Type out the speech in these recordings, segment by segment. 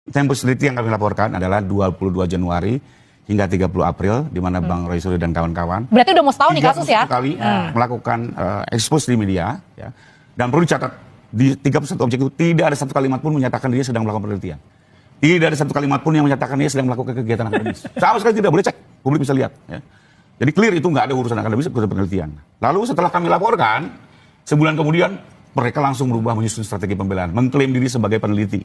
Tempus Teliti yang kami laporkan adalah 22 Januari hingga 30 April, di mana Bang Roy Suryo dan kawan-kawan. Berarti udah mau setahun nih kasus ya? kali melakukan expose di media. Ya. Dan perlu dicatat, di 31 objek itu tidak ada satu kalimat pun menyatakan dia sedang melakukan penelitian. Tidak ada satu kalimat pun yang menyatakan dia sedang melakukan kegiatan akademis. Sama sekali tidak, boleh cek, publik bisa lihat. Ya. Jadi clear itu nggak ada urusan akademis, urusan penelitian. Lalu setelah kami laporkan, sebulan kemudian mereka langsung berubah menyusun strategi pembelaan, mengklaim diri sebagai peneliti.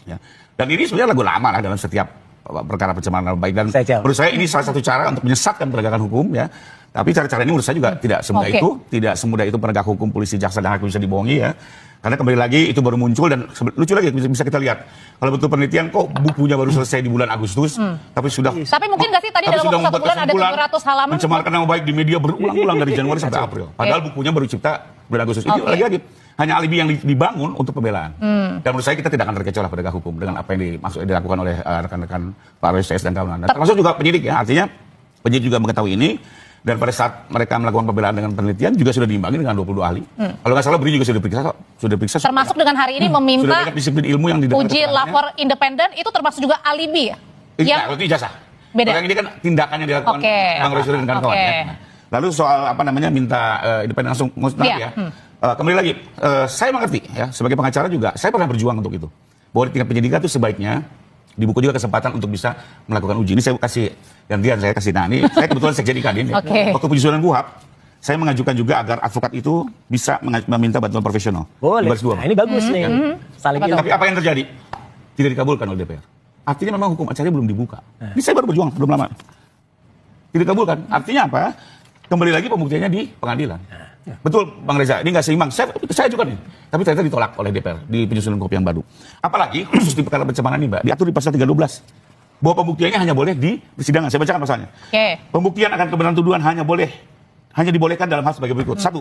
Ya. Dan ini sebenarnya lagu lama lah dalam setiap perkara pencemaran nama baik, dan menurut saya ini salah satu cara untuk menyesatkan penegakan hukum, ya. Tapi cara-cara ini menurut saya juga tidak semudah itu, tidak semudah itu penegak hukum, polisi, jaksa dan hakim bisa dibohongi, ya. Karena kembali lagi itu baru muncul, dan lucu lagi bisa kita lihat kalau betul penelitian kok bukunya baru selesai di bulan Agustus, tapi sudah. Tapi mungkin nggak sih tadi dalam waktu 1 bulan ada 700 halaman mencemarkan nama baik di media berulang-ulang dari Januari sampai April. Padahal bukunya baru cipta bulan Agustus. Ini lagi-lagi hanya alibi yang dibangun untuk pembelaan. Dan menurut saya kita tidak akan terkecoh lah penegak hukum dengan apa yang dilakukan oleh rekan-rekan Pak Roy CS dan kawan-kawan. Termasuk juga penyidik, ya. Artinya penyidik juga mengetahui ini, dan pada saat mereka melakukan pembelaan dengan penelitian juga sudah diimbangi dengan 22 ahli. Kalau nggak salah BRI juga sudah diperiksa. Termasuk dengan hari ini meminta disiplin ilmu yang uji lapor independen, itu termasuk juga alibi ya? Iya, itu ijazah. Beda. Kalau yang ini kan tindakan yang dilakukan Bang Roy Suryo dan kawan-kawan. Ya. Lalu soal apa namanya minta independen langsung musnah, ya. Kembali lagi, saya mengerti, ya, sebagai pengacara juga saya pernah berjuang untuk itu. Bahwa di tingkat penyidikan itu sebaiknya dibuka juga kesempatan untuk bisa melakukan uji. Ini saya kasih gantian, saya kasih. Nah, ini saya kebetulan sekjen Kadin. Ya. Waktu penyusunan KUHP, saya mengajukan juga agar advokat itu bisa meminta bantuan profesional. Boleh. Nah, ini bagus nih. Saling tapi apa yang terjadi? Tidak dikabulkan oleh DPR. Artinya memang hukum acaranya belum dibuka. Ini saya baru berjuang belum lama. Tidak dikabulkan. Artinya apa? Kembali lagi pembuktiannya di pengadilan. Betul, Bang Reza, ini nggak seimbang. Saya juga nih, tapi ternyata ditolak oleh DPR di penyusunan KUHP yang baru. Apalagi khusus di perkara pencemaran ini, Mbak, diatur di pasal 312 bahwa pembuktiannya hanya boleh di persidangan. Saya bacakan pasalnya. Pembuktian akan kebenaran tuduhan hanya dibolehkan dalam hal sebagai berikut. 1.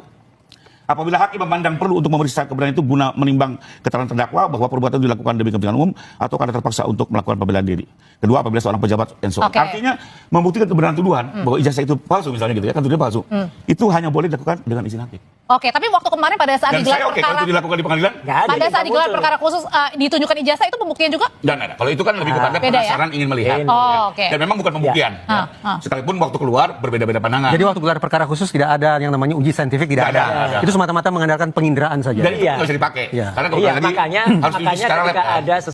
Apabila hakim memandang perlu untuk memeriksa kebenaran itu guna menimbang keterangan terdakwa bahwa perbuatan itu dilakukan demi kepentingan umum atau karena terpaksa untuk melakukan pembelaan diri. Kedua, apabila seorang pejabat and so on. Artinya membuktikan kebenaran tuduhan bahwa ijazah itu palsu misalnya gitu, ya, kan tuduhannya palsu. Itu hanya boleh dilakukan dengan izin hakim. Oke, tapi waktu kemarin pada saat digelar perkara, kalau itu dilakukan di pengadilan, pada saat digelar perkara khusus ditunjukkan ijazah, itu pembuktian juga? Dan ada. Kalau itu kan lebih kepada penasaran, ingin melihat. Dan memang bukan pembuktian. Sekalipun waktu keluar berbeda-beda pandangan. Jadi waktu gelar perkara khusus tidak ada yang namanya uji saintifik, tidak ada. Itu semata-mata mengandalkan penginderaan saja. Dan itu nggak bisa dipakai. Karena kalau makanya harus ketika ada